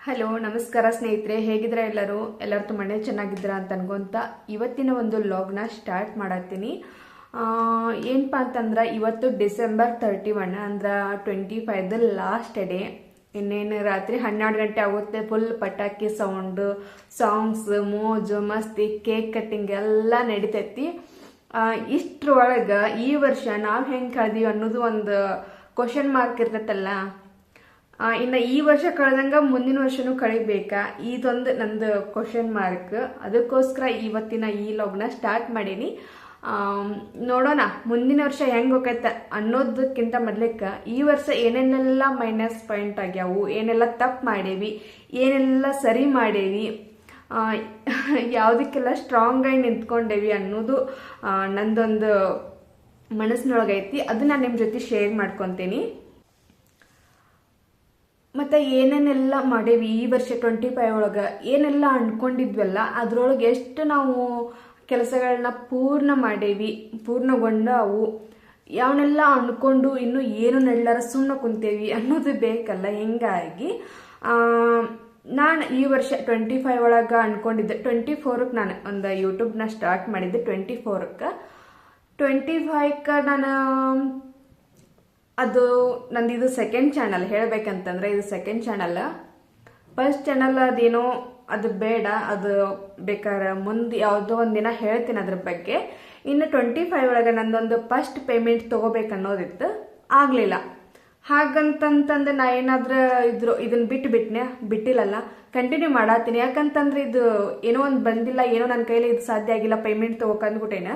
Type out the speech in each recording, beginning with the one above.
Hello ನಮಸ್ಕಾರ ಸ್ನೇಹಿತರೆ, ಹೇಗಿದ್ರೆ ಎಲ್ಲರೂ ತುಂಬಾ ಚೆನ್ನಾಗಿದ್ದೀರಾ ಅಂತ ಅನ್ಕೊಂತ ಇವತ್ತಿನ ಒಂದು ವ್ಲಾಗ್ನ ಸ್ಟಾರ್ಟ್ ಮಾಡತ್ತೀನಿ. ಏನಪ್ಪ ಅಂತಂದ್ರೆ ಇವತ್ತು ಡಿಸೆಂಬರ್ 31 ಅಂದ್ರೆ 25 ಲಾಸ್ಟ್ ಡೇ. ಇನ್ನೇನು ರಾತ್ರಿ 12 ಗಂಟೆ ಆಗುತ್ತೆ. ಫುಲ್ ಪಟಾಕಿ ಸೌಂಡ್, ಸಾಂಗ್ಸ್, ಮೋಜು ಮಸ್ತಿ, ಕೇಕ್ ಕಟ್ಟಿಂಗ್ ಎಲ್ಲ ನಡಿತೈತಿ. ಇಷ್ಟ್ರೊಳಗೆ ಈ ವರ್ಷ ನಾವು ಹೆಂಗೆ ಕಳೆದೀವಿ ಅನ್ನೋದು ಒಂದು ಕ್ವಶನ್ ಮಾರ್ಕ್ ಇರ್ತೈತಲ್ಲ. ಇನ್ನು ಈ ವರ್ಷ ಕಳೆದಂಗ ಮುಂದಿನ ವರ್ಷನೂ ಕಳಿಬೇಕಾ, ಇದೊಂದು ನಂದು ಕ್ವಶನ್ ಮಾರ್ಕ್. ಅದಕ್ಕೋಸ್ಕರ ಇವತ್ತಿನ ಈ ಲಾಗ್ನ ಸ್ಟಾರ್ಟ್ ಮಾಡೀನಿ. ನೋಡೋಣ ಮುಂದಿನ ವರ್ಷ ಹೆಂಗೆ ಹೋಗೈತೆ ಅನ್ನೋದಕ್ಕಿಂತ ಮೊದ್ಲಕ್ಕೆ ಈ ವರ್ಷ ಏನೇನೆಲ್ಲ ಮೈನಸ್ ಪಾಯಿಂಟ್ ಆಗ್ಯಾವು, ಏನೆಲ್ಲ ತಪ್ಪು ಮಾಡೇವಿ, ಏನೆಲ್ಲ ಸರಿ ಮಾಡೇವಿ, ಯಾವುದಕ್ಕೆಲ್ಲ ಸ್ಟ್ರಾಂಗ್ ಆಗಿ ನಿಂತ್ಕೊಂಡೇವಿ ಅನ್ನೋದು ನಂದೊಂದು ಮನಸ್ಸಿನೊಳಗೈತಿ. ಅದನ್ನ ನಿಮ್ಮ ಜೊತೆ ಶೇರ್ ಮಾಡ್ಕೊತೀನಿ. ಮತ್ತು ಏನೇನೆಲ್ಲ ಮಾಡೇವಿ ಈ ವರ್ಷ 25 ಒಳಗೆ, ಏನೆಲ್ಲ ಅಂದ್ಕೊಂಡಿದ್ವಲ್ಲ ಅದ್ರೊಳಗೆ ಎಷ್ಟು ನಾವು ಕೆಲಸಗಳನ್ನ ಪೂರ್ಣ ಮಾಡೇವಿ, ಪೂರ್ಣಗೊಂಡವು, ಯಾವನ್ನೆಲ್ಲ ಅಂದ್ಕೊಂಡು ಇನ್ನೂ ಏನು ನಡ್ಲಾರ ಸುಮ್ಮನೆ ಕುಂತೇವಿ ಅನ್ನೋದು ಬೇಕಲ್ಲ. ಹಿಂಗಾಗಿ ನಾನು ಈ ವರ್ಷ 25 ಒಳಗೆ ಅಂದ್ಕೊಂಡಿದ್ದೆ. 24ಕ್ಕೆ ನಾನು ಒಂದು ಯೂಟ್ಯೂಬ್ನ ಸ್ಟಾರ್ಟ್ ಮಾಡಿದ್ದೆ. 25ಕ್ಕೆ ನಾನು ಅದು ನಂದು ಇದು ಸೆಕೆಂಡ್ ಚಾನಲ್. ಹೇಳಬೇಕಂತಂದ್ರೆ ಇದು ಸೆಕೆಂಡ್ ಚಾನಲ್. ಫಸ್ಟ್ ಚಾನಲ್ ಅದೇನೋ ಅದು ಬೇಡ, ಅದು ಬೇಕಾದ್ರೆ ಮುಂದೆ ಯಾವುದೋ ಒಂದಿನ ಹೇಳ್ತೀನಿ ಅದ್ರ ಬಗ್ಗೆ. ಇನ್ನು 25 ಒಳಗೆ ನಂದೊಂದು ಫಸ್ಟ್ ಪೇಮೆಂಟ್ ತೊಗೋಬೇಕನ್ನೋದಿತ್ತು, ಆಗಲಿಲ್ಲ. ಹಾಗಂತಂತಂದು ನಾ ಏನಾದ್ರೂ ಇದನ್ನ ಬಿಟ್ಟಿಲ್ಲಲ್ಲ, ಕಂಟಿನ್ಯೂ ಮಾಡತ್ತೀನಿ. ಯಾಕಂತಂದ್ರೆ ಇದು ಏನೋ ಒಂದು ಬಂದಿಲ್ಲ, ಏನೋ ನನ್ನ ಕೈಲಿ ಇದು ಸಾಧ್ಯ ಆಗಿಲ್ಲ ಪೇಮೆಂಟ್ ತೊಗೋಕಂದ್ಬಿಟ್ಟೇನ,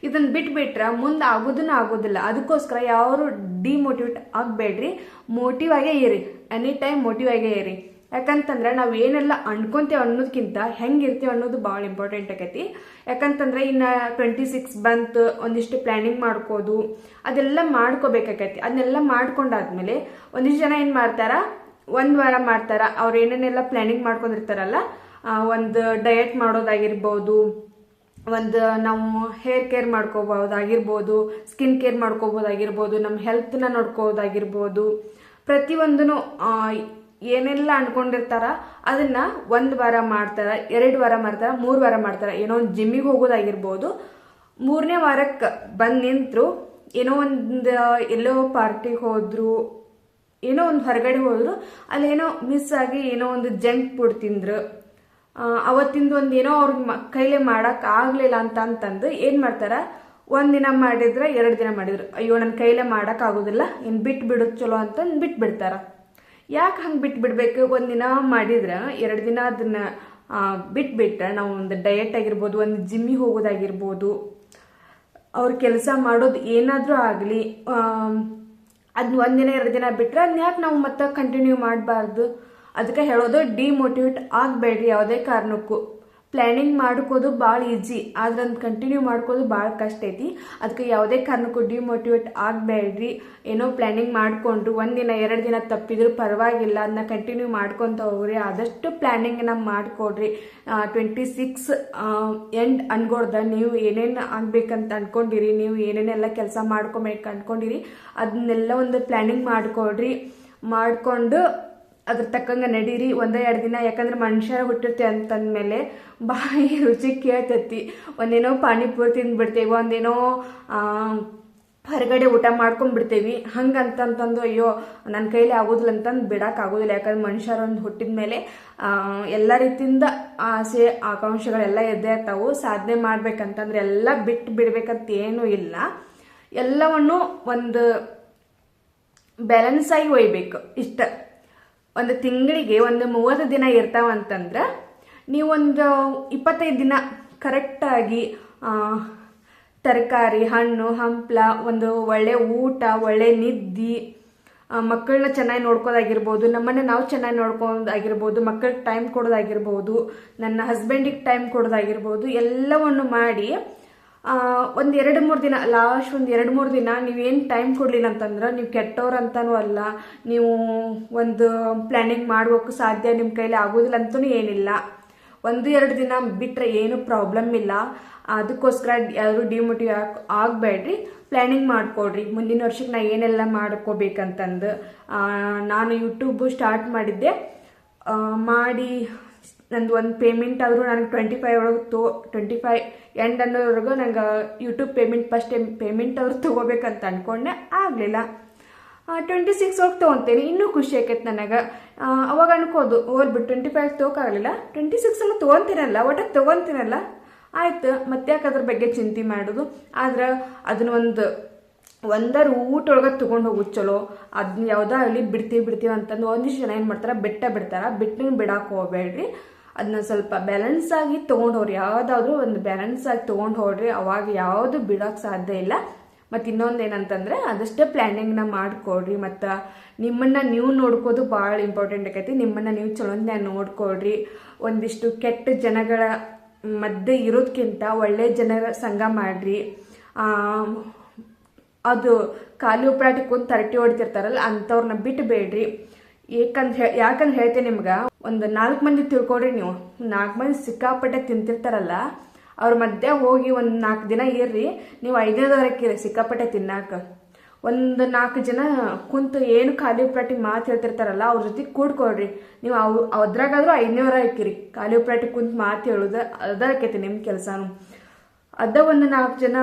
ಇದನ್ನ ಬಿಟ್ಬಿಟ್ರೆ ಮುಂದೆ ಆಗೋದಿಲ್ಲ. ಅದಕ್ಕೋಸ್ಕರ ಯಾರು ಡಿಮೋಟಿವೇಟ್ ಆಗಬೇಡ್ರಿ, ಮೋಟಿವ್ ಆಗೇ ಇರಿ, ಎನಿ ಟೈಮ್ ಮೋಟಿವ್ ಆಗೇ ಇರಿ. ಯಾಕಂತಂದ್ರೆ ನಾವು ಏನೆಲ್ಲ ಅನ್ಕೊಂತೇವೆ ಅನ್ನೋದಕ್ಕಿಂತ ಹೆಂಗಿರ್ತೀವಿ ಅನ್ನೋದು ಭಾಳ ಇಂಪಾರ್ಟೆಂಟ್ ಆಗೈತಿ. ಯಾಕಂತಂದ್ರೆ ಇನ್ನು 26 ಬಂತು, ಒಂದಿಷ್ಟು ಪ್ಲಾನಿಂಗ್ ಮಾಡ್ಕೋದು, ಅದೆಲ್ಲ ಮಾಡ್ಕೋಬೇಕಾಗೈತಿ. ಅದನ್ನೆಲ್ಲ ಮಾಡ್ಕೊಂಡಾದ್ಮೇಲೆ ಒಂದಿಷ್ಟು ಜನ ಏನು ಮಾಡ್ತಾರ, 1 ವಾರ ಮಾಡ್ತಾರ. ಅವ್ರು ಏನೇನೆಲ್ಲ ಪ್ಲಾನಿಂಗ್ ಮಾಡ್ಕೊಂಡಿರ್ತಾರಲ್ಲ, ಒಂದು ಡಯಟ್ ಮಾಡೋದಾಗಿರ್ಬೋದು, ಒಂದು ನಾವು ಹೇರ್ ಕೇರ್ ಮಾಡ್ಕೋಬೋದಾಗಿರ್ಬೋದು, ಸ್ಕಿನ್ ಕೇರ್ ಮಾಡ್ಕೋಬೋದಾಗಿರ್ಬೋದು, ನಮ್ಮ ಹೆಲ್ತ್ನ ನೋಡ್ಕೋಬೋದಾಗಿರ್ಬೋದು, ಪ್ರತಿಯೊಂದೂ ಏನೆಲ್ಲ ಅನ್ಕೊಂಡಿರ್ತಾರ ಅದನ್ನ 1 ವಾರ ಮಾಡ್ತಾರ, 2 ವಾರ ಮಾಡ್ತಾರ, 3 ವಾರ ಮಾಡ್ತಾರ. ಏನೋ ಒಂದು ಜಿಮ್ಮಿಗೆ ಹೋಗೋದಾಗಿರ್ಬೋದು, 3ನೇ ವಾರಕ್ಕೆ ಬಂದು ನಿಂತರು, ಏನೋ ಒಂದು ಎಲ್ಲೋ ಪಾರ್ಟಿಗೆ ಹೋದ್ರು, ಏನೋ ಒಂದು ಹೊರಗಡೆ ಹೋದ್ರು, ಅಲ್ಲೇನೋ ಮಿಸ್ ಆಗಿ ಏನೋ ಒಂದು ಜಂಕ್ ಫುಡ್ ತಿಂದ್ರು, ಅವತ್ತಿಂದ ಒಂದು ಏನೋ ಅವ್ರಿಗೆ ಕೈಲೇ ಮಾಡಕ್ ಆಗ್ಲಿಲ್ಲ ಅಂತಂದು ಏನ್ ಮಾಡ್ತಾರ, 1 ದಿನ ಮಾಡಿದ್ರೆ 2 ದಿನ ಮಾಡಿದ್ರು, ಅಯ್ಯೋ ನನ್ನ ಕೈಲೇ ಮಾಡಕ್ ಆಗೋದಿಲ್ಲ, ಇನ್ ಬಿಟ್ಬಿಡೋದು ಚಲೋ ಅಂತ ಬಿಟ್ಬಿಡ್ತಾರ. ಯಾಕೆ ಹಂಗೆ ಬಿಟ್ಬಿಡ್ಬೇಕು? 1 ದಿನ ಮಾಡಿದ್ರೆ 2 ದಿನ ಅದನ್ನ ಬಿಟ್ಬಿಟ್ರೆ ನಾವು ಒಂದು ಡಯಟ್ ಆಗಿರ್ಬೋದು, ಒಂದು ಜಿಮ್ಮಿಗೆ ಹೋಗೋದಾಗಿರ್ಬೋದು, ಅವ್ರ ಕೆಲಸ ಮಾಡೋದು ಏನಾದರೂ ಆಗಲಿ, ಅದನ್ನ 1 ದಿನ 2 ದಿನ ಬಿಟ್ರೆ ಅದನ್ನ ಯಾಕೆ ನಾವು ಮತ್ತೆ ಕಂಟಿನ್ಯೂ ಮಾಡಬಾರ್ದು? ಅದಕ್ಕೆ ಹೇಳೋದು, ಡಿಮೋಟಿವೇಟ್ ಆಗಬೇಡ್ರಿ ಯಾವುದೇ ಕಾರಣಕ್ಕೂ. ಪ್ಲ್ಯಾನಿಂಗ್ ಮಾಡ್ಕೋದು ಭಾಳ ಈಜಿ, ಆದ್ರೆ ಅದನ್ನ ಕಂಟಿನ್ಯೂ ಮಾಡ್ಕೋದು ಭಾಳ ಕಷ್ಟ ಐತಿ. ಅದಕ್ಕೆ ಯಾವುದೇ ಕಾರಣಕ್ಕೂ ಡಿಮೋಟಿವೇಟ್ ಆಗಬೇಡ್ರಿ. ಏನೋ ಪ್ಲ್ಯಾನಿಂಗ್ ಮಾಡಿಕೊಂಡು 1 ದಿನ 2 ದಿನ ತಪ್ಪಿದ್ರು ಪರವಾಗಿಲ್ಲ, ಅದನ್ನ ಕಂಟಿನ್ಯೂ ಮಾಡ್ಕೊತ ಹೋಗ್ರಿ. ಆದಷ್ಟು ಪ್ಲ್ಯಾನಿಂಗ್ನ ಮಾಡಿಕೊಡ್ರಿ. 26 ಎಂಡ್ ಅನ್ಕೊಡ್ದ ನೀವು ಏನೇನು ಆಗ್ಬೇಕಂತ ಅನ್ಕೊಂಡಿರಿ, ನೀವು ಏನೇನೆಲ್ಲ ಕೆಲಸ ಮಾಡ್ಕೊಬೇಕು ಅನ್ಕೊಂಡಿರಿ, ಅದನ್ನೆಲ್ಲ ಒಂದು ಪ್ಲ್ಯಾನಿಂಗ್ ಮಾಡಿಕೊಡ್ರಿ. ಮಾಡಿಕೊಂಡು ಅದ್ರ ತಕ್ಕಂಗೆ ನಡೀರಿ 1-2 ದಿನ. ಯಾಕಂದ್ರೆ ಮನುಷ್ಯರ ಹುಟ್ಟಿರ್ತೀವಿ ಅಂತಂದ್ಮೇಲೆ ಬಾಯಿ ರುಚಿ ಕೇಳ್ತೈತಿ. ಒಂದೇನೋ ಪಾನಿಪುರಿ ತಿಂದ್ಬಿಡ್ತೇವೆ, ಒಂದೇನೋ ಹೊರಗಡೆ ಊಟ ಮಾಡ್ಕೊಂಡ್ಬಿಡ್ತೇವಿ. ಹಂಗಂತಂದು ಅಯ್ಯೋ ನನ್ನ ಕೈಲಿ ಆಗೋದಿಲ್ಲ ಅಂತಂದು ಬಿಡೋಕ್ಕಾಗೋದಿಲ್ಲ. ಯಾಕಂದ್ರೆ ಮನುಷ್ಯರೊಂದು ಹುಟ್ಟಿದ ಮೇಲೆ ಎಲ್ಲ ರೀತಿಯಿಂದ ಆಸೆ ಆಕಾಂಕ್ಷೆಗಳೆಲ್ಲ ಎದ್ದೇ ಇರ್ತಾವು. ಸಾಧನೆ ಮಾಡ್ಬೇಕಂತಂದ್ರೆ ಎಲ್ಲ ಬಿಡ್ಬೇಕಂತ ಏನೂ ಇಲ್ಲ. ಎಲ್ಲವನ್ನು ಒಂದು ಬ್ಯಾಲೆನ್ಸ್ ಆಗಿ ಒಯ್ಬೇಕು. ಇಷ್ಟ ಒಂದು ತಿಂಗಳಿಗೆ ಒಂದು 30 ದಿನ ಇರ್ತಾವಂತಂದ್ರೆ ನೀವೊಂದು 25 ದಿನ ಕರೆಕ್ಟಾಗಿ ತರಕಾರಿ, ಹಣ್ಣು ಹಂಪ್ಲ, ಒಂದು ಒಳ್ಳೆ ಊಟ, ಒಳ್ಳೆ ನಿದ್ದೆ, ಮಕ್ಕಳನ್ನ ಚೆನ್ನಾಗಿ ನೋಡ್ಕೋದಾಗಿರ್ಬೋದು, ನಮ್ಮನ್ನು ನಾವು ಚೆನ್ನಾಗಿ ನೋಡ್ಕೋದಾಗಿರ್ಬೋದು, ಮಕ್ಕಳಿಗೆ ಟೈಮ್ ಕೊಡೋದಾಗಿರ್ಬೋದು, ನನ್ನ ಹಸ್ಬೆಂಡಿಗೆ ಟೈಮ್ ಕೊಡೋದಾಗಿರ್ಬೋದು, ಎಲ್ಲವನ್ನು ಮಾಡಿ ಒಂದು 2-3 ದಿನ, ಲಾಸ್ಟ್ ಒಂದು 2-3 ದಿನ ನೀವೇನು ಟೈಮ್ ಕೊಡಲಿಲ್ಲ ಅಂತಂದ್ರೆ ನೀವು ಕೆಟ್ಟವ್ರಂತನೂ ಅಲ್ಲ. ನೀವು ಒಂದು ಪ್ಲ್ಯಾನಿಂಗ್ ಮಾಡೋಕ್ಕೂ ಸಾಧ್ಯ, ನಿಮ್ಮ ಕೈಲಿ ಆಗೋದಿಲ್ಲ ಅಂತೂ ಏನಿಲ್ಲ. 1-2 ದಿನ ಬಿಟ್ಟರೆ ಏನು ಪ್ರಾಬ್ಲಮ್ ಇಲ್ಲ. ಅದಕ್ಕೋಸ್ಕರ ಯಾರು ಡಿಮೋಟಿವ್ ಆಗಬೇಡ್ರಿ, ಪ್ಲ್ಯಾನಿಂಗ್ ಮಾಡಿಕೊಡ್ರಿ. ಮುಂದಿನ ವರ್ಷಕ್ಕೆ ನಾ ಏನೆಲ್ಲ ಮಾಡ್ಕೋಬೇಕಂತಂದು. ನಾನು ಯೂಟ್ಯೂಬ್ ಸ್ಟಾರ್ಟ್ ಮಾಡಿದ್ದೆ ಮಾಡಿ ನಂದು ಒಂದು ಪೇಮೆಂಟ್ ಆದರೂ ನನಗೆ 25 ಒಳಗೆ 25 ಎಂಡ್ ಅನ್ನೋವರೆಗೂ ನಂಗೆ ಯೂಟ್ಯೂಬ್ ಪೇಮೆಂಟ್ ಫಸ್ಟ್ ಪೇಮೆಂಟ್ ಅವ್ರು ತೊಗೋಬೇಕಂತ ಅಂದ್ಕೊಂಡೆ, ಆಗಲಿಲ್ಲ. 26 ಒಳಗೆ ತೊಗೊತೇನೆ, ಇನ್ನೂ ಖುಷಿ ಆಕೈತೆ ನನಗೆ. ಅವಾಗ ಅನ್ಕೋದು ಹೋಗ್ಬಿಟ್ಟು 25 ತೊಗೋಕ್ಕಾಗಲಿಲ್ಲ, 26 ತೊಗೊತೀನಲ್ಲ, ಒಟ್ಟಿಗೆ ತೊಗೊತೀನಲ್ಲ, ಆಯ್ತು ಮತ್ತೆ ಯಾಕೆ ಅದ್ರ ಬಗ್ಗೆ ಚಿಂತೆ ಮಾಡೋದು. ಆದ್ರೆ ಅದನ್ನ ಒಂದರ ಊಟೊಳಗೆ ತೊಗೊಂಡು ಹೋಗೋದು ಚಲೋ. ಅದನ್ನ ಯಾವುದೋ ಆಗಲಿ ಬಿಡ್ತೀವಿ ಅಂತಂದು ಒಂದಿಷ್ಟು ಜನ ಏನು ಮಾಡ್ತಾರೆ, ಬಿಡ್ತಾರೆ. ಬಿಡಕ್ಕೆ ಹೋಗ್ಬೇಡ್ರಿ, ಅದನ್ನ ಸ್ವಲ್ಪ ಬ್ಯಾಲೆನ್ಸ್ ಆಗಿ ತೊಗೊಂಡು ಹೋಗ್ರಿ. ಯಾವುದಾದ್ರೂ ಒಂದು ಬ್ಯಾಲೆನ್ಸ್ ಆಗಿ ತೊಗೊಂಡು ಹೋಗ್ರಿ, ಅವಾಗ ಯಾವುದು ಬಿಡೋಕ್ಕೆ ಸಾಧ್ಯ ಇಲ್ಲ. ಮತ್ತು ಇನ್ನೊಂದು ಏನಂತಂದರೆ ಅದಷ್ಟೇ ಪ್ಲ್ಯಾನಿಂಗ್ನ ಮಾಡಿಕೊಡ್ರಿ. ಮತ್ತು ನಿಮ್ಮನ್ನು ನೀವು ನೋಡ್ಕೋದು ಭಾಳ ಇಂಪಾರ್ಟೆಂಟ್ ಆಕೈತಿ. ನಿಮ್ಮನ್ನು ನೀವು ಚಲೋಂದ ನೋಡ್ಕೊಡ್ರಿ. ಒಂದಿಷ್ಟು ಕೆಟ್ಟ ಜನಗಳ ಮಧ್ಯೆ ಇರೋದಕ್ಕಿಂತ ಒಳ್ಳೆ ಜನರ ಸಂಘ ಮಾಡಿರಿ. ಅದು ಖಾಲಿ ಉಪರಾಟಿ ಕುಂತು ತರಟಿ ಹೊಡಿತಿರ್ತಾರಲ್ಲ, ಅಂಥವ್ರನ್ನ ಬಿಟ್ಟು ಬೇಡ್ರಿ. ಯಾಕಂದ್ರೆ ಹೇಳ್ತೇನೆ ನಿಮ್ಗೆ, ಒಂದು 4 ಮಂದಿ ತಿಳ್ಕೊಡ್ರಿ. ನೀವು 4 ಮಂದಿ ಸಿಕ್ಕಾಪಟ್ಟೆ ತಿಂತಿರ್ತಾರಲ್ಲ, ಅವ್ರ ಮಧ್ಯೆ ಹೋಗಿ ಒಂದು 4 ದಿನ ಇರ್ರಿ. ನೀವು 5ನೇದವರೆಕ್ಕಿರಿ ಸಿಕ್ಕಾಪಟ್ಟೆ ತಿನ್ನಾಕ. ಒಂದು 4 ಜನ ಕುಂತು ಏನು ಖಾಲಿ ಉಪರಾಟಿ ಮಾತು ಹೇಳ್ತಿರ್ತಾರಲ್ಲ, ಅವ್ರ ಜೊತೆ ಕೂಡ್ಕೊಡ್ರಿ. ನೀವು ಅದ್ರಾಗಾದ್ರೂ 5ನೇವರ ಇಕ್ಕಿರಿ. ಖಾಲಿ ಉಪರಾಟಿ ಕುಂತು ಮಾತು ಹೇಳೋದು ಅದಕ್ಕೈತಿ ನಿಮ್ಮ ಕೆಲಸನೂ. ಒಂದು 4 ಜನ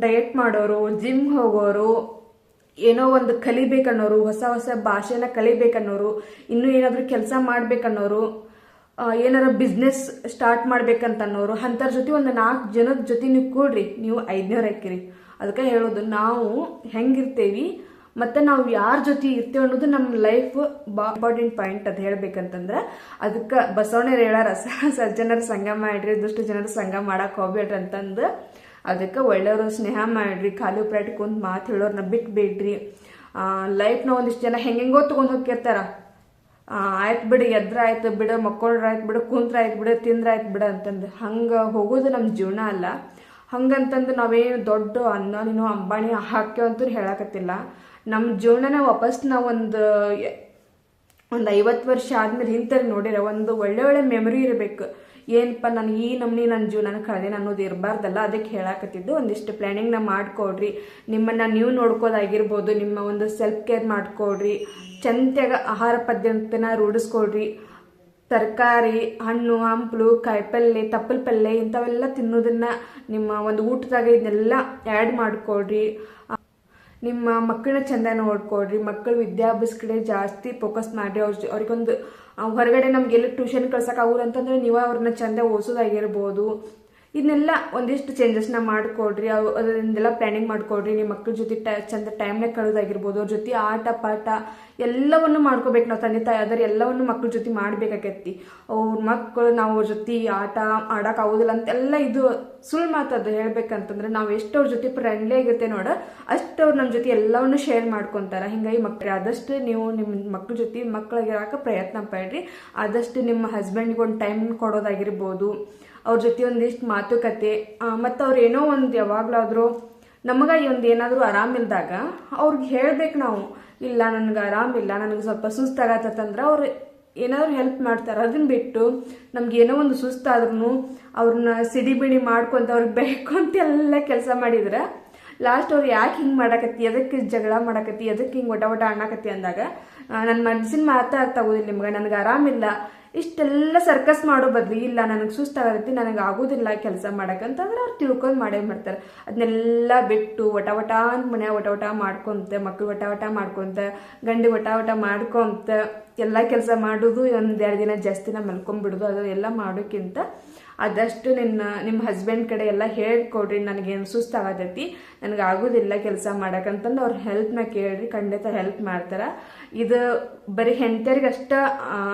ಡಯಟ್ ಮಾಡೋರು, ಜಿಮ್ ಹೋಗೋರು, ಏನೋ ಒಂದು ಕಲಿಬೇಕನ್ನೋರು, ಹೊಸ ಭಾಷೆನ ಕಲಿಬೇಕನ್ನೋರು, ಇನ್ನೂ ಏನಾದರೂ ಕೆಲಸ ಮಾಡ್ಬೇಕನ್ನೋರು, ಏನಾರ ಬಿಸ್ನೆಸ್ ಸ್ಟಾರ್ಟ್ ಮಾಡ್ಬೇಕಂತನ್ನೋರು, ಅಂಥವ್ರ ಜೊತೆ ಒಂದು 4 ಜನದ ಜೊತೆ ನೀವು ಕೂಡ್ರಿ. ನೀವು 5ನೇವ್ರು ಹಾಕಿರಿ. ಅದಕ್ಕೆ ಹೇಳೋದು, ನಾವು ಹೆಂಗಿರ್ತೇವಿ ಮತ್ತು ನಾವು ಯಾರ ಜೊತೆ ಇರ್ತೇವೆ ಅನ್ನೋದು ನಮ್ಮ ಲೈಫ್ ಇಂಪಾರ್ಟೆಂಟ್ ಪಾಯಿಂಟ್. ಅದು ಹೇಳ್ಬೇಕಂತಂದ್ರೆ ಅದಕ್ಕೆ ಬಸವಣ್ಣರು ಹೇಳಾರ, ಸಜ್ಜನರ ಸಂಘ ಮಾಡಿರಿ, ದುಷ್ಟ ಜನರ ಸಂಘ ಮಾಡಕ್ಕೆ ಹೋಗ್ಬೇಡ್ರಿ ಅಂತಂದು. ಅದಕ್ಕೆ ಒಳ್ಳೆಯವರು ಸ್ನೇಹ ಮಾಡಿರಿ, ಖಾಲಿ ಉಪರಾಟಿ ಕುಂತು ಮಾತು ಹೇಳೋರನ್ನ ಬಿಟ್ಬಿಡ್ರಿ. ಲೈಫ್ನ ಒಂದಿಷ್ಟು ಜನ ಹೆಂಗೆಂಗೋ ತೊಗೊಂಡು ಹೋಗಿರ್ತಾರ. ಆಯ್ತು ಬಿಡು, ಎದ್ರ ಆಯ್ತು ಬಿಡು, ಮಕ್ಕಳ್ರ ಆಯ್ತು ಬಿಡು, ಕುಂತ್ರ ಆಯ್ತು ಬಿಡು, ತಿಂದ್ರ ಆಯ್ತು ಬಿಡು ಅಂತಂದು ಹಂಗೆ ಹೋಗೋದು ನಮ್ಮ ಜೀವನ ಅಲ್ಲ. ಹಂಗಂತಂದು ನಾವೇನು ದೊಡ್ಡ ನೀನು ಅಂಬಾನಿ ಹಾಕ್ಯವಂತೂ ಹೇಳಕತ್ತಿಲ್ಲ. ನಮ್ಮ ಜೀವನನ ವಾಪಸ್ ನಾವು ಒಂದು 50 ವರ್ಷ ಆದ್ಮೇಲೆ ಹಿಂತಾರೆ ನೋಡಿರ ಒಂದು ಒಳ್ಳೆ ಮೆಮೊರಿ ಇರಬೇಕು. ಏನಪ್ಪ ನಾನು ಈ ನಮ್ನಿ ನನ್ನ ಜೀವನ ಕಳೆದೇನು ಅನ್ನೋದು ಇರಬಾರ್ದಲ್ಲ. ಅದಕ್ಕೆ ಹೇಳಕತ್ತಿದ್ದು. ಒಂದಿಷ್ಟು ಪ್ಲ್ಯಾನಿಂಗ್ನ ಮಾಡಿಕೊಡ್ರಿ. ನಿಮ್ಮನ್ನು ನೀವು ನೋಡ್ಕೋದಾಗಿರ್ಬೋದು, ನಿಮ್ಮ ಒಂದು ಸೆಲ್ಫ್ ಕೇರ್ ಮಾಡಿಕೊಡ್ರಿ. ಚಂತೆಗ ಆಹಾರ ಪದ್ಧತಿನ ರೂಢಿಸ್ಕೊಡ್ರಿ. ತರಕಾರಿ, ಹಣ್ಣು, ಹಂಪಲು, ಕಾಯಿಪಲ್ಲೆ, ತಪ್ಪಲ ಪಲ್ಲೆ ಇಂಥವೆಲ್ಲ ತಿನ್ನೋದನ್ನ ನಿಮ್ಮ ಒಂದು ಊಟದಾಗ ಇದನ್ನೆಲ್ಲ ಆ್ಯಡ್ ಮಾಡಿಕೊಡ್ರಿ. ನಿಮ್ಮ ಮಕ್ಕಳನ್ನ ಚೆಂದ ನೋಡ್ಕೊಡ್ರಿ. ಮಕ್ಕಳು ವಿದ್ಯಾಭ್ಯಾಸ ಕಡೆ ಜಾಸ್ತಿ ಫೋಕಸ್ ಮಾಡಿರಿ. ಅವ್ರಿಗೊಂದು ಹೊರಗಡೆ ನಮಗೆಲ್ಲ ಟ್ಯೂಷನ್ ಕಳ್ಸೋಕ್ಕಾಗಲ್ಲ ಅಂತಂದರೆ ನೀವು ಅವ್ರನ್ನ ಚೆಂದ ಓದಿಸೋದಾಗಿರ್ಬೋದು. ಇದನ್ನೆಲ್ಲ ಒಂದಿಷ್ಟು ಚೇಂಜಸ್ನ ಮಾಡಿಕೊಡ್ರಿ. ಅದನ್ನೆಲ್ಲ ಪ್ಲ್ಯಾನಿಂಗ್ ಮಾಡಿಕೊಡ್ರಿ. ನಿಮ್ಮ ಮಕ್ಕಳ ಜೊತೆ ಚೆಂದ ಟೈಮ್ನ ಕಳೆದಾಗಿರ್ಬೋದು. ಅವ್ರ ಜೊತೆ ಆಟ ಪಾಠ ಎಲ್ಲವನ್ನು ಮಾಡ್ಕೋಬೇಕು. ನಾವು ತಂದೆ ತಾಯಿ ಆದರೆ ಎಲ್ಲವನ್ನು ಮಕ್ಕಳ ಜೊತೆ ಮಾಡಬೇಕಾಗೈತಿ. ಅವ್ರ ಮಕ್ಕಳು ನಾವು ಅವ್ರ ಜೊತೆ ಆಟ ಆಡೋಕ್ಕಾಗೋದಿಲ್ಲ ಅಂತೆಲ್ಲ ಇದು ಸುಳ್ಳು ಮಾತದು. ಹೇಳ್ಬೇಕಂತಂದ್ರೆ ನಾವು ಎಷ್ಟು ಅವ್ರ ಜೊತೆ ಫ್ರೆಂಡ್ಲಿ ಆಗಿರುತ್ತೆ ನೋಡ, ಅಷ್ಟು ಅವ್ರು ನಮ್ಮ ಜೊತೆ ಎಲ್ಲವನ್ನು ಶೇರ್ ಮಾಡ್ಕೊತಾರೆ. ಹಿಂಗಾಗಿ ಮಕ್ಕಳು ಆದಷ್ಟು ನೀವು ನಿಮ್ಮ ಮಕ್ಕಳ ಜೊತೆ ಮಕ್ಕಳಿಗಿರಾಕ ಪ್ರಯತ್ನ ಪಡ್ರಿ. ಆದಷ್ಟು ನಿಮ್ಮ ಹಸ್ಬೆಂಡ್ಗೊಂದು ಟೈಮ್ ಕೊಡೋದಾಗಿರ್ಬೋದು, ಅವ್ರ ಜೊತೆ ಒಂದಿಷ್ಟು ಮಾತುಕತೆ. ಮತ್ತು ಅವ್ರು ಏನೋ ಒಂದು ಯಾವಾಗಲಾದರೂ ನಮಗೆ ಒಂದು ಏನಾದರೂ ಆರಾಮಿಲ್ದಾಗ ಅವ್ರಿಗೆ ಹೇಳ್ಬೇಕು ನಾವು, ಇಲ್ಲ ನನಗೆ ಆರಾಮಿಲ್ಲ, ನನಗೆ ಸ್ವಲ್ಪ ಸುಸ್ತಾಗತ್ತಂದ್ರೆ ಅವ್ರು ಏನಾದರೂ ಹೆಲ್ಪ್ ಮಾಡ್ತಾರೆ. ಅದನ್ನ ಬಿಟ್ಟು ನಮ್ಗೆ ಏನೋ ಒಂದು ಸುಸ್ತಾದ್ರೂ ಅವ್ರನ್ನ ಸಿಡಿಬಿಡಿ ಮಾಡ್ಕೊಂತ ಅವ್ರಿಗೆ ಬೇಕಂತ ಎಲ್ಲ ಕೆಲಸ ಮಾಡಿದ್ರೆ ಲಾಸ್ಟ್ ಅವ್ರು ಯಾಕೆ ಹಿಂಗೆ ಮಾಡಾಕತ್ತಿ, ಎದಕ್ಕೆ ಜಗಳ ಮಾಡಾಕತ್ತಿ, ಎದಕ್ಕೆ ಹಿಂಗೆ ಒಟ ಅನ್ನಕತ್ತಿ ಅಂದಾಗ ನನ್ನ ಮನಸ್ಸಿನ ಮಾತಾ ಅರ್ಥ ಆಗೋದಿಲ್ಲ ನಿಮ್ಗೆ. ನನಗೆ ಆರಾಮಿಲ್ಲ ಇಷ್ಟೆಲ್ಲ ಸರ್ಕಸ್ ಮಾಡೋ ಬದ್ಲಿ, ಇಲ್ಲ ನನಗೆ ಸುಸ್ತಾಗತ್ತಿ, ನನಗೆ ಆಗೋದಿಲ್ಲ ಕೆಲಸ ಮಾಡಕ್ಕಂತಂದ್ರೆ ಅವ್ರು ತಿಳ್ಕೊಂಡು ಮಾಡೇ ಮಾಡ್ತಾರೆ. ಅದನ್ನೆಲ್ಲ ಬಿಟ್ಟು ವಟ ಅಂತ ಮನ್ಯಾಗ ವಟ ಮಾಡ್ಕೊಂತ, ಮಕ್ಳು ವಟ ಮಾಡ್ಕೊಂತ, ಗಂಡಿ ವಟ ಮಾಡ್ಕೊಂತ ಎಲ್ಲ ಕೆಲಸ ಮಾಡೋದು. 1-2 ದಿನ ಜಾಸ್ತಿನ ಮಲ್ಕೊಂಡ್ಬಿಡೋದು. ಅದು ಎಲ್ಲ ಮಾಡೋಕ್ಕಿಂತ ಆದಷ್ಟು ನಿಮ್ಮ ಹಸ್ಬೆಂಡ್ ಕಡೆ ಎಲ್ಲ ಹೇಳ್ಕೊಡ್ರಿ, ನನಗೇನು ಸುಸ್ತಾಗತೈತಿ, ನನಗೆ ಆಗೋದಿಲ್ಲ ಕೆಲಸ ಮಾಡಕ್ಕಂತಂದು ಅವ್ರ ಹೆಲ್ಪ್ನ ಕೇಳ್ರಿ. ಖಂಡಿತ ಹೆಲ್ಪ್ ಮಾಡ್ತಾರೆ. ಇದು ಬರೀ ಹೆಂಡತಿಯರಿಗೆ ಅಷ್ಟ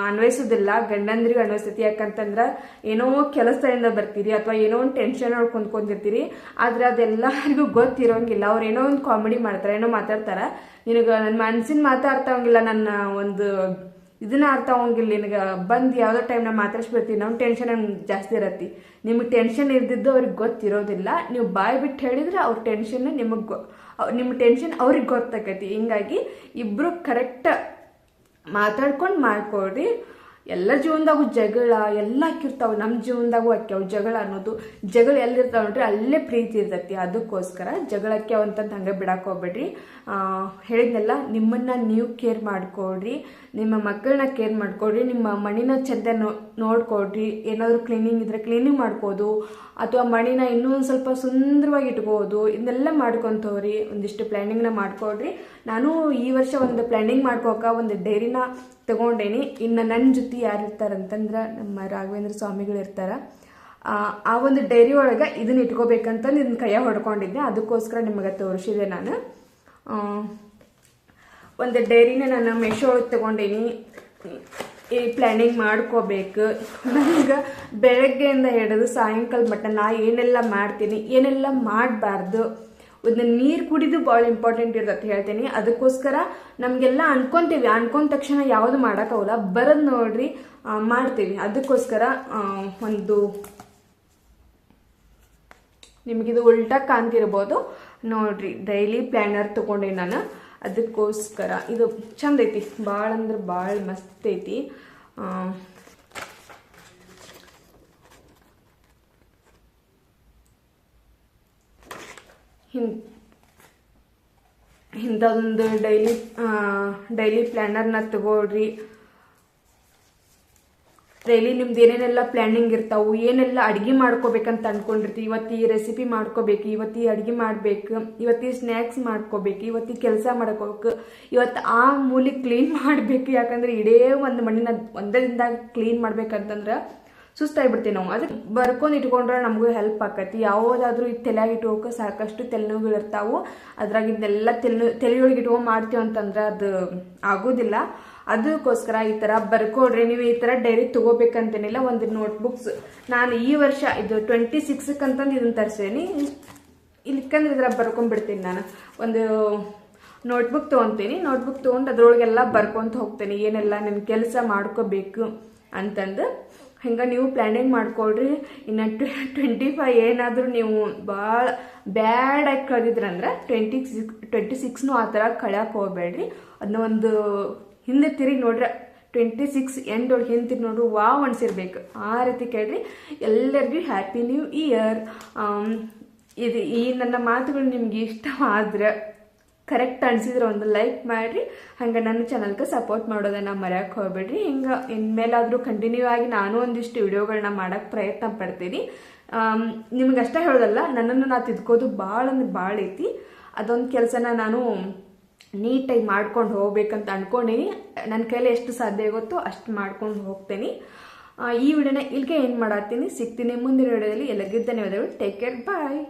ಅನ್ವಯಿಸೋದಿಲ್ಲ, ಗಂಡಂದ್ರಿಗೆ ಅನ್ವಯಿಸ್ತೈತಿ. ಯಾಕಂತಂದ್ರೆ ಏನೋ ಕೆಲಸದಿಂದ ಬರ್ತೀರಿ ಅಥವಾ ಏನೋ ಒಂದು ಟೆನ್ಷನ್ ಒಳಗೆ ಕುಂತ್ಕೊಂಡಿರ್ತೀರಿ, ಆದರೆ ಅದೆಲ್ಲರಿಗೂ ಗೊತ್ತಿರೋಂಗಿಲ್ಲ. ಅವ್ರು ಏನೋ ಒಂದು ಕಾಮಿಡಿ ಮಾಡ್ತಾರೆ, ಏನೋ ಮಾತಾಡ್ತಾರೆ, ನಿನಗೆ ನನ್ನ ಮನಸ್ಸಿನ ಮಾತಾಡ್ತಾವಂಗಿಲ್ಲ, ನನ್ನ ಒಂದು ಇದನ್ನ ಅರ್ಥ ಆಗಂಗಿಲ್ಲ, ನಿನಗೆ ಬಂದು ಯಾವುದೋ ಟೈಮ್ನ ಮಾತಾಡ್ಸ್ಬಿಡ್ತೀನಿ, ನಮ್ಮ ಟೆನ್ಷನ್ ಜಾಸ್ತಿ ಇರತ್ತಿ. ನಿಮಗೆ ಟೆನ್ಷನ್ ಇರ್ದಿದ್ದು ಅವ್ರಿಗೆ ಗೊತ್ತಿರೋದಿಲ್ಲ. ನೀವು ಬಾಯಿ ಬಿಟ್ಟು ಹೇಳಿದ್ರೆ ಅವ್ರ ಟೆನ್ಷನ್ ನಿಮ್ಮ ಟೆನ್ಷನ್ ಅವ್ರಿಗೆ ಗೊತ್ತಾಕೈತಿ. ಹಿಂಗಾಗಿ ಇಬ್ಬರು ಕರೆಕ್ಟ್ ಮಾತಾಡ್ಕೊಂಡು ಮಾಡ್ಕೊಡ್ರಿ. ಎಲ್ಲ ಜೀವನದಾಗೂ ಜಗಳ ಎಲ್ಲ ಆಕಿರ್ತಾವೆ, ನಮ್ಮ ಜೀವನದಾಗೂ ಆಕ್ಯಾವ ಜಗಳ ಅನ್ನೋದು. ಜಗಳ ಎಲ್ಲಿರ್ತಾವ ನೋಡ್ರಿ ಅಲ್ಲೇ ಪ್ರೀತಿ ಇರ್ತೈತಿ. ಅದಕ್ಕೋಸ್ಕರ ಜಗಳಕ್ಕೆ ಅಂತಂದು ಹಂಗೆ ಬಿಡಕ್ಕೆ ಹೋಗ್ಬೇಡ್ರಿ. ಹೇಳಿದ್ನೆಲ್ಲ, ನಿಮ್ಮನ್ನ ನೀವು ಕೇರ್ ಮಾಡ್ಕೊಳ್ರಿ, ನಿಮ್ಮ ಮಕ್ಕಳನ್ನ ಕೇರ್ ಮಾಡ್ಕೊಳ್ರಿ, ನಿಮ್ಮ ಮಣಿನ ಚೆಂದ ನೋಡ್ಕೊಳ್ರಿ. ಏನಾದರೂ ಕ್ಲೀನಿಂಗ್ ಇದ್ರೆ ಕ್ಲೀನಿಂಗ್ ಮಾಡ್ಕೋದು, ಅಥವಾ ಮಣಿನ ಇನ್ನೂ ಒಂದು ಸ್ವಲ್ಪ ಸುಂದರವಾಗಿ ಇಟ್ಕೋದು. ಇದನ್ನೆಲ್ಲ ಮಾಡ್ಕೊಂತವ್ರಿ. ಒಂದಿಷ್ಟು ಪ್ಲ್ಯಾನಿಂಗ್ನ ಮಾಡ್ಕೊಳ್ರಿ. ನಾನು ಈ ವರ್ಷ ಒಂದು ಪ್ಲ್ಯಾನಿಂಗ್ ಮಾಡ್ಕೋಕ ಒಂದು ಡೈರಿನ ತಗೊಂಡೇನಿ. ಇನ್ನು ನನ್ನ ಜೊತೆ ಯಾರು ಇರ್ತಾರಂತಂದ್ರೆ ನಮ್ಮ ರಾಘವೇಂದ್ರ ಸ್ವಾಮಿಗಳು ಇರ್ತಾರ. ಆ ಒಂದು ಡೈರಿ ಒಳಗೆ ಇದನ್ನ ಇಟ್ಕೋಬೇಕಂತ ಇದನ್ನ ಕೈಯಾಗ ಹೊಡ್ಕೊಂಡಿದ್ದೆ. ಅದಕ್ಕೋಸ್ಕರ ನಿಮಗೆ ತೋರಿಸಿದೆ ನಾನು. ಒಂದು ಡೈರಿನ ನಾನು ಮೆಶೋ ಒಳಗೆ ತಗೊಂಡೇನಿ. ಈ ಪ್ಲ್ಯಾನಿಂಗ್ ಮಾಡ್ಕೋಬೇಕು. ನನಗೆ ಬೆಳಗ್ಗೆಯಿಂದ ಹಿಡಿದು ಸಾಯಂಕಾಲ ಮಟ್ಟ ನಾ ಏನೆಲ್ಲ ಮಾಡ್ತೀನಿ, ಏನೆಲ್ಲ ಮಾಡಬಾರ್ದು, ಒಂದು ನೀರು ಕುಡಿದು ಭಾಳ ಇಂಪಾರ್ಟೆಂಟ್ ಇರ್ತದೆ ಹೇಳ್ತೀನಿ. ಅದಕ್ಕೋಸ್ಕರ ನಮಗೆಲ್ಲ ಅನ್ಕೊಂತೀವಿ, ಅನ್ಕೊಂಡ ತಕ್ಷಣ ಯಾವುದು ಮಾಡೋಕ್ಕಾಗಲ್ಲ, ಬರೋದು ನೋಡ್ರಿ ಮಾಡ್ತೀವಿ. ಅದಕ್ಕೋಸ್ಕರ ಒಂದು ನಿಮಗಿದು ಉಲ್ಟಾ ಕಾಣ್ತಿರ್ಬೋದು ನೋಡ್ರಿ, ಡೈಲಿ ಪ್ಲ್ಯಾನರ್ ತೊಗೊಂಡೆ ನಾನು. ಅದಕ್ಕೋಸ್ಕರ ಇದು ಚಂದ ಐತಿ, ಭಾಳ ಅಂದ್ರೆ ಭಾಳ ಮಸ್ತ್ ಐತಿ. ಇಂಥದೊಂದು ಡೈಲಿ ಪ್ಲ್ಯಾನರ್ನ ತಗೊಳ್ರಿ. ಡೈಲಿ ನಿಮ್ದು ಏನೇನೆಲ್ಲ ಪ್ಲ್ಯಾನಿಂಗ್ ಇರ್ತಾವೆ, ಏನೆಲ್ಲ ಅಡುಗೆ ಮಾಡ್ಕೋಬೇಕಂತ ಅಂದ್ಕೊಂಡಿರ್ತೀವಿ. ಇವತ್ತು ಈ ರೆಸಿಪಿ ಮಾಡ್ಕೋಬೇಕು, ಇವತ್ತು ಈ ಅಡುಗೆ ಮಾಡಬೇಕು, ಇವತ್ತು ಈ ಸ್ನ್ಯಾಕ್ಸ್ ಮಾಡ್ಕೋಬೇಕು, ಇವತ್ತು ಈ ಕೆಲಸ ಮಾಡ್ಕೋಬೇಕು, ಇವತ್ತು ಆ ಮೂಲಿ ಕ್ಲೀನ್ ಮಾಡಬೇಕು. ಯಾಕಂದ್ರೆ ಇಡೇ ಒಂದು ಮಣ್ಣಿನ ಒಂದೇ ದಿನದಾಗ ಕ್ಲೀನ್ ಮಾಡ್ಬೇಕಂತಂದ್ರೆ ಸುಸ್ತಾಗಿಬಿಡ್ತೀವಿ ನಾವು. ಅದಕ್ಕೆ ಬರ್ಕೊಂಡು ಇಟ್ಕೊಂಡ್ರೆ ನಮಗೂ ಹೆಲ್ಪ್ ಆಕತಿ. ಯಾವುದಾದ್ರೂ ಈ ತಲೆಯಾಗಿ ಇಟ್ಕೋಕೆ ಸಾಕಷ್ಟು ತಲೆನೋವುಗಳು ಇರ್ತಾವೆ. ಅದ್ರಾಗ ಇದನ್ನೆಲ್ಲ ತಲೆಯೊಳಗೆ ಇಟ್ಕೊಂಡು ಮಾಡ್ತೀವಿ ಅಂತಂದ್ರೆ ಅದು ಆಗೋದಿಲ್ಲ. ಅದಕ್ಕೋಸ್ಕರ ಈ ಥರ ಬರ್ಕೊಡ್ರಿ. ನೀವು ಈ ಥರ ಡೈರಿ ತೊಗೋಬೇಕಂತೇನಿಲ್ಲ. ಒಂದು ನೋಟ್ಬುಕ್ಸ್ ನಾನು ಈ ವರ್ಷ ಇದು 26ಕ್ಕೆ ಅಂತಂದು ಇದನ್ನು ತರಿಸೀನಿ. ಇಲ್ಲಿಕ್ಕಂದ್ರೆ ಇದ್ರ ಬರ್ಕೊಂಡ್ಬಿಡ್ತೀನಿ. ನಾನು ಒಂದು ನೋಟ್ಬುಕ್ ತೊಗೊತೀನಿ. ನೋಟ್ಬುಕ್ ತೊಗೊಂಡು ಅದ್ರೊಳಗೆಲ್ಲ ಬರ್ಕೊತ ಹೋಗ್ತೀನಿ, ಏನೆಲ್ಲ ನಿಮ್ಮ ಕೆಲಸ ಮಾಡ್ಕೋಬೇಕು ಅಂತಂದು. ಹಂಗೆ ನೀವು ಪ್ಲ್ಯಾನಿಂಗ್ ಮಾಡ್ಕೊಳ್ರಿ. ಇನ್ನು 25 ಏನಾದರೂ ನೀವು ಭಾಳ ಬ್ಯಾಡಾಗಿ ಕಳೆದಿದ್ರಂದ್ರೆ 26ನೂ ಆ ಥರ ಕಳ್ಯಾಕೆ ಹೋಗ್ಬೇಡ್ರಿ. ಅದನ್ನ ಒಂದು ಹಿಂದೆ ತಿರುಗಿ ನೋಡ್ರಿ, 26 ಎಂಡ್ ಒಳಗೆ ಹಿಂದೆ ತಿರುಗಿ ನೋಡ್ರಿ, ವಾವ್ ಅನ್ಸಿರ್ಬೇಕು. ಆ ರೀತಿ ಕೇಳ್ರಿ. ಎಲ್ಲರಿಗೂ ಹ್ಯಾಪಿ ನ್ಯೂ ಇಯರ್. ಈ ನನ್ನ ಮಾತುಗಳು ನಿಮ್ಗೆ ಇಷ್ಟವಾದ್ರೆ, ಕರೆಕ್ಟ್ ಅನಿಸಿದ್ರೆ ಒಂದು ಲೈಕ್ ಮಾಡಿರಿ. ಹಂಗೆ ನನ್ನ ಚಾನಲ್ಗೆ ಸಪೋರ್ಟ್ ಮಾಡೋದನ್ನು ಮರೆಯೋಕೆ ಹೋಗ್ಬೇಡ್ರಿ. ಹಿಂಗೆ ಇನ್ಮೇಲಾದರೂ ಕಂಟಿನ್ಯೂ ಆಗಿ ನಾನು ಒಂದಿಷ್ಟು ವಿಡಿಯೋಗಳನ್ನ ಮಾಡೋಕ್ಕೆ ಪ್ರಯತ್ನ ಪಡ್ತೀನಿ. ನಿಮ್ಗೆ ಅಷ್ಟೇ ಹೇಳೋದಲ್ಲ, ನನ್ನನ್ನು ನಾ ತಿದ್ಕೋದು ಭಾಳ ಅಂದ್ರೆ ಭಾಳ ಐತಿ. ಅದೊಂದು ಕೆಲಸನ ನಾನು ನೀಟಾಗಿ ಮಾಡ್ಕೊಂಡು ಹೋಗ್ಬೇಕಂತ ಅಂದ್ಕೊಂಡೀನಿ. ನನ್ನ ಕೈಲಿ ಎಷ್ಟು ಸಾಧ್ಯ ಆಗುತ್ತೋ ಅಷ್ಟು ಮಾಡ್ಕೊಂಡು ಹೋಗ್ತೀನಿ. ಈ ವಿಡಿಯೋನ ಇಲ್ಲಿಗೆ ಏನು ಮಾಡತ್ತೀನಿ, ಸಿಗ್ತೀನಿ ಮುಂದಿನ ವಿಡಿಯೋದಲ್ಲಿ. ಎಲ್ಲರಿಗೂ ಧನ್ಯವಾದಗಳು. ಟೇಕ್ ಕೇರ್, ಬಾಯ್.